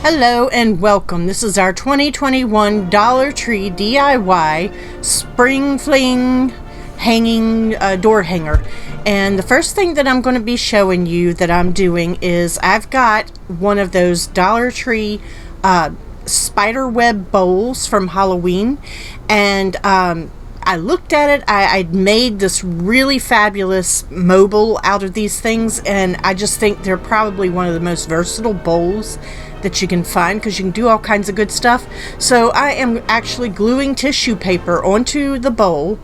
Hello and welcome. This is our 2021 Dollar Tree DIY Spring Fling hanging door hanger. And the first thing that I'm going to be showing you that I'm doing is I've got one of those Dollar Tree spider web bowls from Halloween, and I looked at it. I'd made this really fabulous mobile out of these things, and I just think they're probably one of the most versatile bowls that you can find because you can do all kinds of good stuff. So I am actually gluing tissue paper onto the bowl,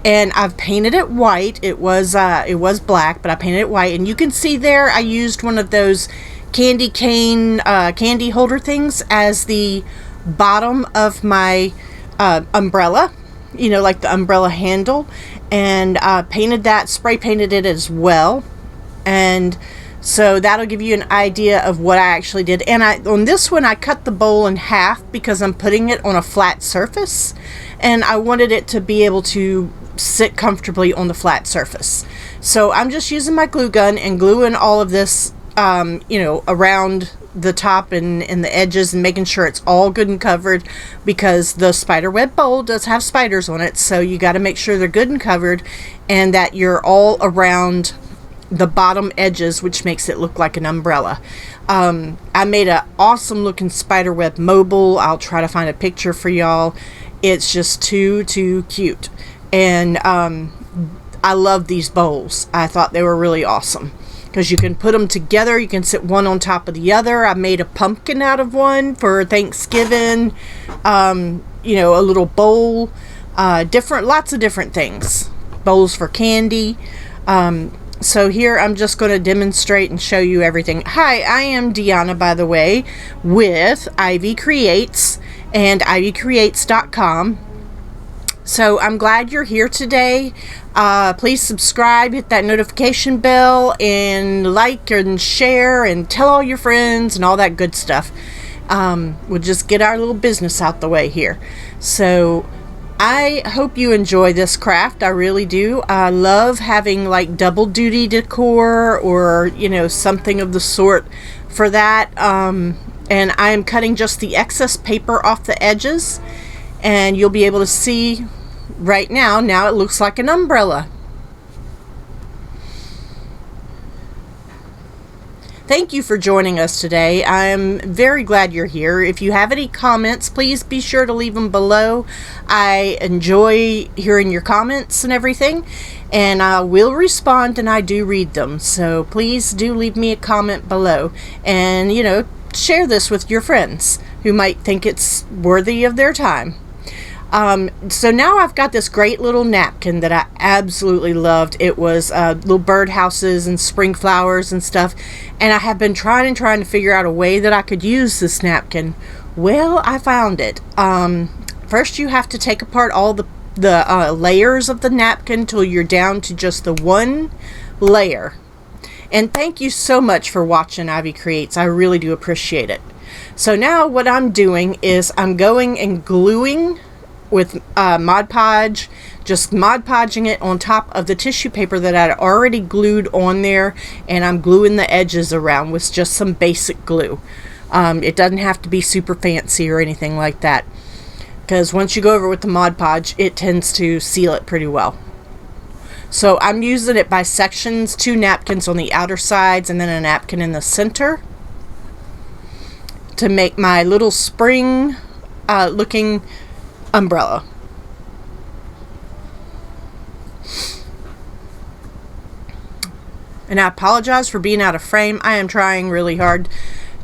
and I've painted it white. It was black, but I painted it white, and you can see there I used one of those candy cane candy holder things as the bottom of my umbrella, you know, like the umbrella handle, and spray painted it as well. And so that'll give you an idea of what I actually did. And on this one I cut the bowl in half because I'm putting it on a flat surface, and I wanted it to be able to sit comfortably on the flat surface. So I'm just using my glue gun and gluing all of this around the top and the edges, and making sure it's all good and covered, because the spider web bowl does have spiders on it, so you got to make sure they're good and covered and that you're all around the bottom edges, which makes it look like an umbrella. I made an awesome looking spider web mobile. I'll try to find a picture for y'all. It's just too cute, and I love these bowls. I thought they were really awesome because you can put them together. You can sit one on top of the other. I made a pumpkin out of one for Thanksgiving. A little bowl, lots of different things. Bowls for candy. So here I'm just going to demonstrate and show you everything. Hi, I am Deanna, by the way, with Ivycreates and Ivycreates.com. So I'm glad you're here today. Please subscribe, hit that notification bell, and like and share and tell all your friends and all that good stuff. We'll just get our little business out the way here. So I hope you enjoy this craft. I really do. I love having like double duty decor or something of the sort for that. And I am cutting just the excess paper off the edges, and you'll be able to see right now it looks like an umbrella. Thank you for joining us today. I'm very glad you're here. If you have any comments, please be sure to leave them below. I enjoy hearing your comments and everything, and I will respond, and I do read them. So please do leave me a comment below, and share this with your friends who might think it's worthy of their time. So now I've got this great little napkin that I absolutely loved. It was little birdhouses and spring flowers and stuff, and I have been trying to figure out a way that I could use this napkin. Well, I found it. First you have to take apart all the layers of the napkin till you're down to just the one layer. And thank you so much for watching Ivycreates. I really do appreciate it. So now what I'm doing is I'm going and gluing with Mod Podge, just Mod Podging it on top of the tissue paper that I'd already glued on there, and I'm gluing the edges around with just some basic glue. It doesn't have to be super fancy or anything like that, because once you go over with the Mod Podge, it tends to seal it pretty well. So I'm using it by sections, 2 napkins on the outer sides and then a napkin in the center to make my little spring looking umbrella. And I apologize for being out of frame. I am trying really hard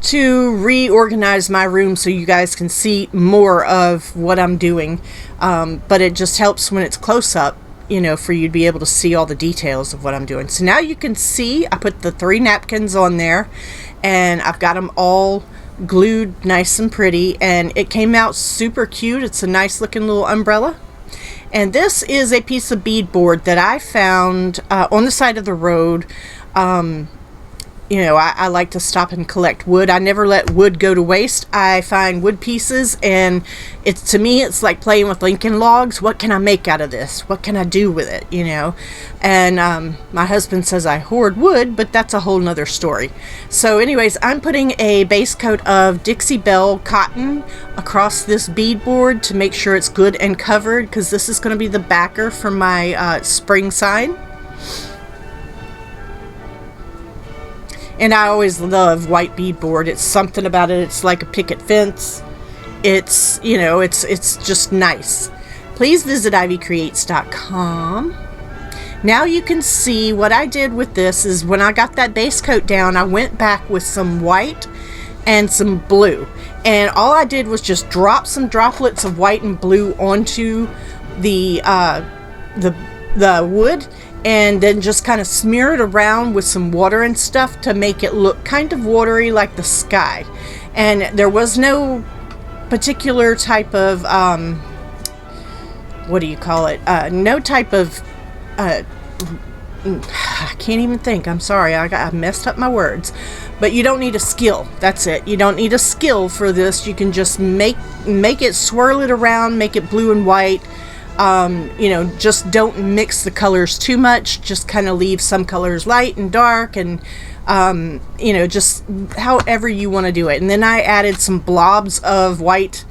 to reorganize my room so you guys can see more of what I'm doing, but it just helps when it's close up, for you to be able to see all the details of what I'm doing. So now you can see I put the 3 napkins on there, and I've got them all glued nice and pretty, and it came out super cute. It's a nice looking little umbrella. And this is a piece of beadboard that I found on the side of the road. you know, I like to stop and collect wood. I never let wood go to waste. I find wood pieces, and to me, it's like playing with Lincoln logs. What can I make out of this? What can I do with it, you know? And my husband says I hoard wood, but that's a whole nother story. So anyways, I'm putting a base coat of Dixie Belle cotton across this beadboard to make sure it's good and covered, because this is going to be the backer for my spring sign. And I always love white beadboard. It's something about it. It's like a picket fence. It's, you know, it's just nice. Please visit Ivycreates.com. Now you can see what I did with this is when I got that base coat down, I went back with some white and some blue. And all I did was just drop some droplets of white and blue onto the wood, and then just kind of smear it around with some water and stuff to make it look kind of watery like the sky. And there was no particular type of what do you call it, no type of I can't even think, I'm sorry, I messed up my words, but you don't need a skill. That's it. You don't need a skill for this. You can just make it, swirl it around, make it blue and white. You know, just don't mix the colors too much. Just kind of leave some colors light and dark, and you know, just however you want to do it. And then I added some blobs of white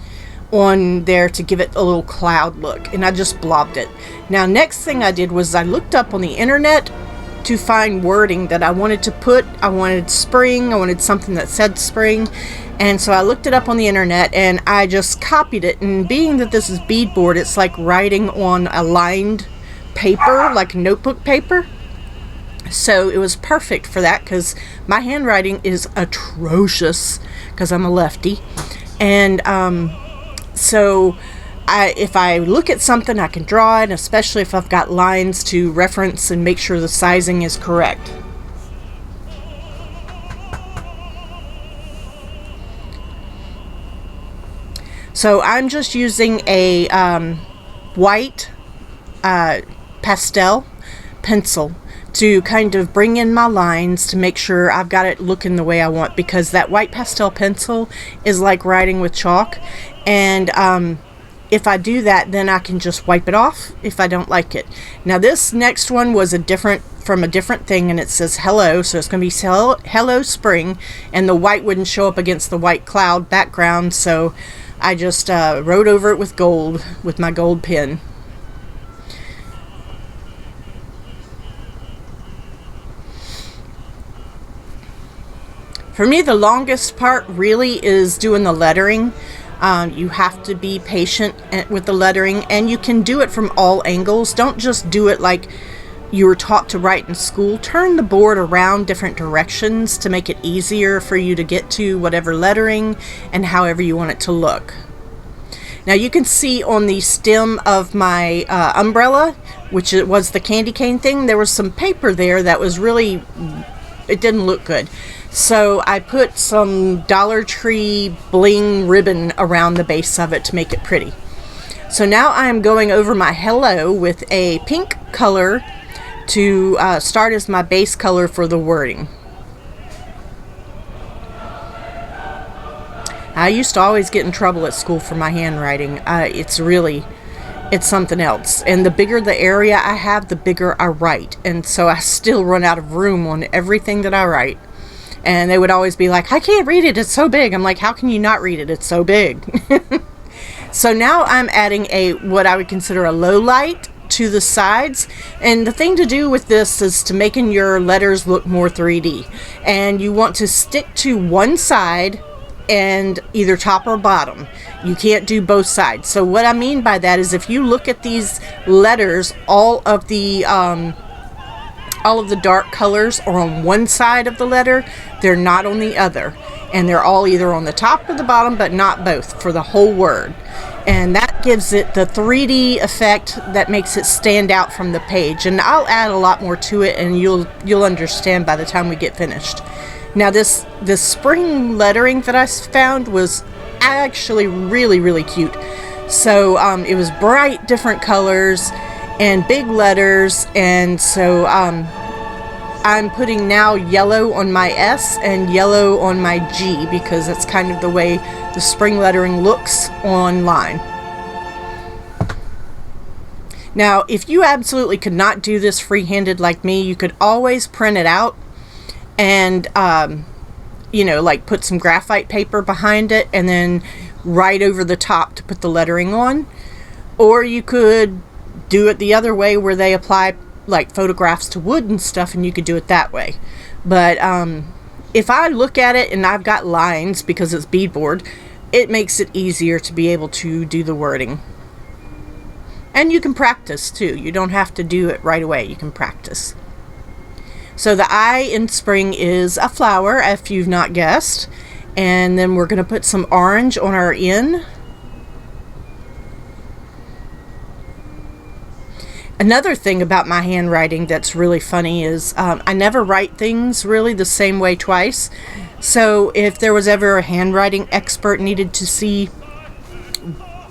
on there to give it a little cloud look, and I just blobbed it. Now, next thing I did was I looked up on the internet to find wording that I wanted to put. I wanted spring. I wanted something that said spring. And so I looked it up on the internet, and I just copied it. And being that this is beadboard, it's like writing on a lined paper, like notebook paper. So it was perfect for that, because my handwriting is atrocious because I'm a lefty. And so if I look at something, I can draw it, especially if I've got lines to reference and make sure the sizing is correct. So I'm just using a white pastel pencil to kind of bring in my lines to make sure I've got it looking the way I want, because that white pastel pencil is like writing with chalk, and if I do that, then I can just wipe it off if I don't like it. Now this next one was from a different thing, and it says hello, so it's going to be hello spring, and the white wouldn't show up against the white cloud background, so I just wrote over it with gold, with my gold pen. For me, the longest part really is doing the lettering. You have to be patient with the lettering, and you can do it from all angles. Don't just do it like you were taught to write in school. Turn the board around different directions to make it easier for you to get to whatever lettering and however you want it to look. Now you can see on the stem of my umbrella, which it was the candy cane thing, there was some paper there that was really, it didn't look good. So I put some Dollar Tree bling ribbon around the base of it to make it pretty. So now I'm going over my hello with a pink color to start as my base color for the wording. I used to always get in trouble at school for my handwriting. It's something else. And the bigger the area I have, the bigger I write. And so I still run out of room on everything that I write. And they would always be like, I can't read it, it's so big. I'm like, how can you not read it? It's so big. So now I'm adding what I would consider a low light to the sides. And the thing to do with this is to making your letters look more 3D. And you want to stick to one side and either top or bottom. You can't do both sides. So what I mean by that is if you look at these letters, all of the dark colors are on one side of the letter, they're not on the other, and they're all either on the top or the bottom, but not both for the whole word. And that gives it the 3D effect that makes it stand out from the page. And I'll add a lot more to it, and you'll understand by the time we get finished. Now this spring lettering that I found was actually really, really cute. So it was bright, different colors and big letters, and so I'm putting now yellow on my S and yellow on my G because it's kind of the way the spring lettering looks online. Now, if you absolutely could not do this free-handed like me, you could always print it out and, you know, like put some graphite paper behind it and then right over the top to put the lettering on. Or you could do it the other way where they apply like photographs to wood and stuff, and you could do it that way. But if I look at it and I've got lines because it's beadboard, it makes it easier to be able to do the wording. And you can practice too. You don't have to do it right away. You can practice. So the I in spring is a flower, if you've not guessed. And then we're going to put some orange on our N. Another thing about my handwriting that's really funny is I never write things really the same way twice. So if there was ever a handwriting expert needed to see,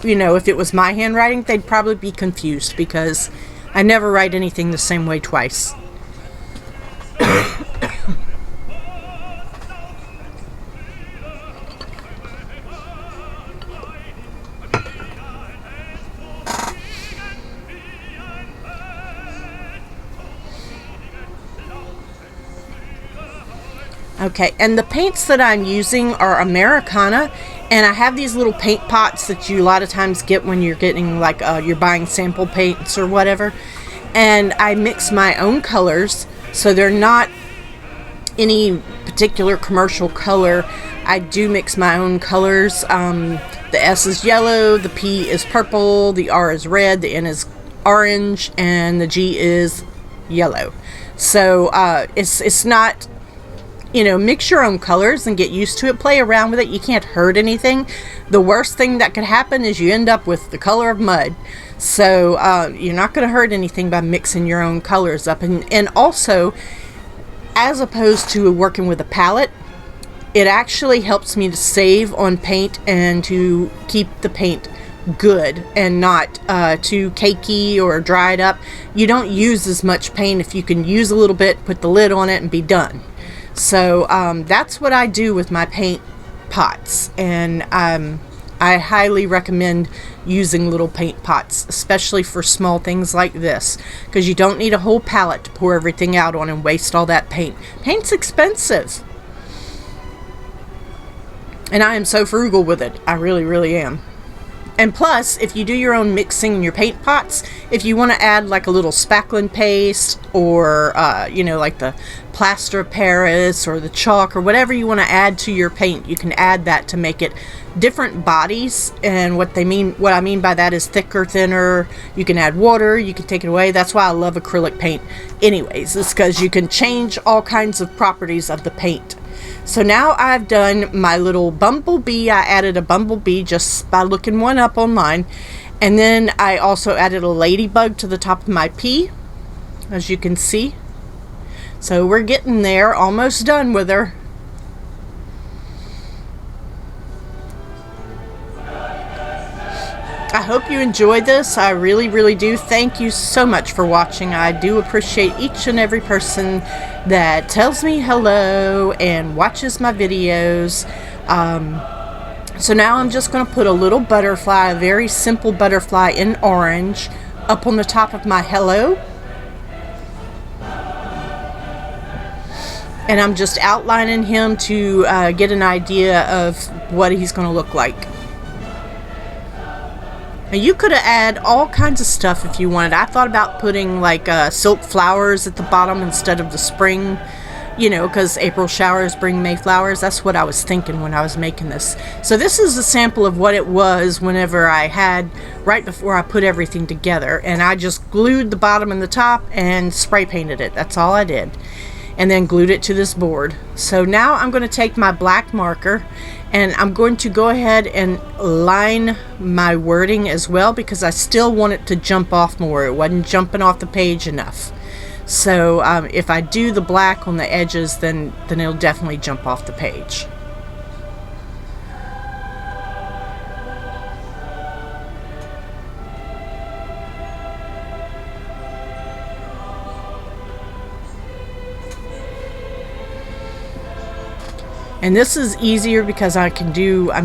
you know, if it was my handwriting, they'd probably be confused because I never write anything the same way twice. Okay, and the paints that I'm using are Americana, and I have these little paint pots that you a lot of times get when you're getting like you're buying sample paints or whatever, and I mix my own colors, so they're not any particular commercial color. I do mix my own colors. The S is yellow, the P is purple, the R is red, the N is orange, and the G is yellow. So it's not, you know, mix your own colors and get used to it. Play around with it. You can't hurt anything. The worst thing that could happen is you end up with the color of mud. So you're not going to hurt anything by mixing your own colors up. And also, as opposed to working with a palette, it actually helps me to save on paint and to keep the paint good and not too cakey or dried up. You don't use as much paint. If you can use a little bit, put the lid on it and be done. So that's what I do with my paint pots, and I highly recommend using little paint pots, especially for small things like this, because you don't need a whole palette to pour everything out on and waste all that paint. Paint's expensive, and I am so frugal with it. I really, really am. And plus, if you do your own mixing in your paint pots, if you want to add like a little spackling paste or, you know, like the plaster of Paris or the chalk or whatever you want to add to your paint, you can add that to make it different bodies. And what I mean by that is thicker, thinner. You can add water, you can take it away. That's why I love acrylic paint anyways. It's because you can change all kinds of properties of the paint. So now I've done my little bumblebee. I added a bumblebee just by looking one up online. And then I also added a ladybug to the top of my P, as you can see. So we're getting there, almost done with her. I hope you enjoyed this. I really, really do. Thank you so much for watching. I do appreciate each and every person that tells me hello and watches my videos. So now I'm just going to put a little butterfly, a very simple butterfly in orange, up on the top of my hello. And I'm just outlining him to get an idea of what he's going to look like. Now you could have added all kinds of stuff if you wanted. I thought about putting like silk flowers at the bottom instead of the spring, you know, because April showers bring May flowers. That's what I was thinking when I was making this. So this is a sample of what it was whenever I had, right before I put everything together. And I just glued the bottom and the top and spray painted it. That's all I did. And then glued it to this board. So now I'm going to take my black marker and I'm going to go ahead and line my wording as well, because I still want it to jump off more. It wasn't jumping off the page enough. So if I do the black on the edges, then it'll definitely jump off the page. And this is easier because I'm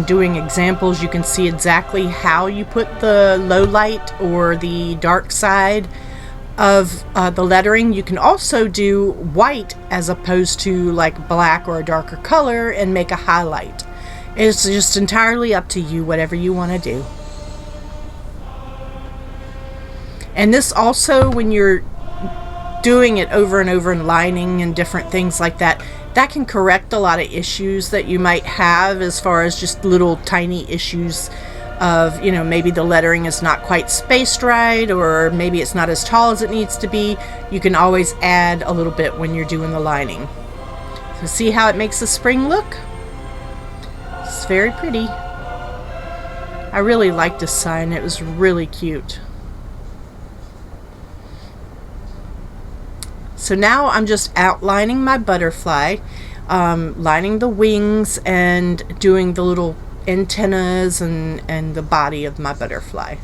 doing examples. You can see exactly how you put the low light or the dark side of the lettering. You can also do white as opposed to like black or a darker color and make a highlight. It's just entirely up to you, whatever you want to do. And this also, when you're doing it over and over and lining and different things like that, that can correct a lot of issues that you might have as far as just little tiny issues of, you know, maybe the lettering is not quite spaced right, or maybe it's not as tall as it needs to be. You can always add a little bit when you're doing the lining. So see how it makes the spring look? It's very pretty. I really liked this sign. It was really cute. So now I'm just outlining my butterfly, lining the wings and doing the little antennas and the body of my butterfly.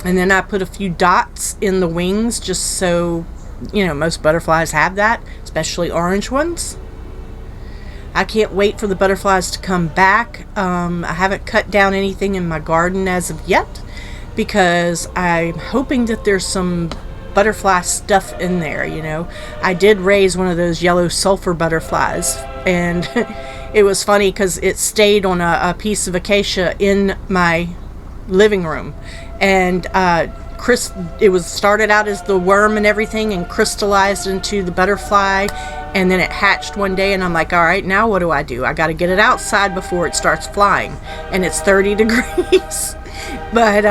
And then I put a few dots in the wings just so, you know, most butterflies have that, especially orange ones. I can't wait for the butterflies to come back. I haven't cut down anything in my garden as of yet, because I'm hoping that there's some butterfly stuff in there, you know. I did raise one of those yellow sulfur butterflies, and it was funny because it stayed on a piece of acacia in my living room, and it was started out as the worm and everything and crystallized into the butterfly, and then it hatched one day, and I'm like, all right, now what do? I got to get it outside before it starts flying, and it's 30 degrees. But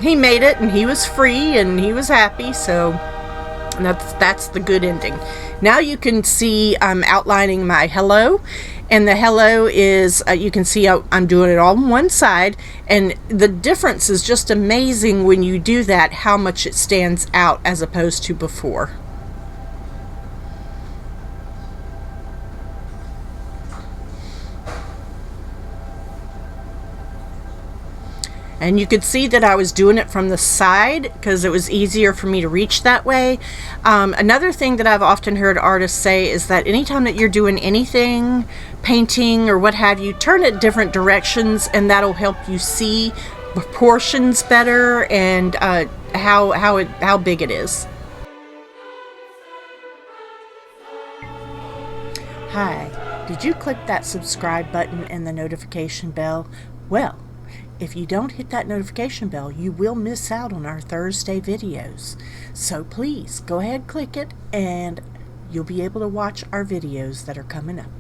he made it, and he was free, and he was happy, so that's the good ending. Now you can see I'm outlining my hello, and the hello is, you can see I'm doing it all on one side, and the difference is just amazing when you do that, how much it stands out as opposed to before. And you could see that I was doing it from the side because it was easier for me to reach that way. Another thing that I've often heard artists say is that anytime that you're doing anything, painting or what have you, turn it different directions, and that'll help you see proportions better and how big it is. Hi, did you click that subscribe button and the notification bell? Well, if you don't hit that notification bell, you will miss out on our Thursday videos. So please go ahead, click it, and you'll be able to watch our videos that are coming up.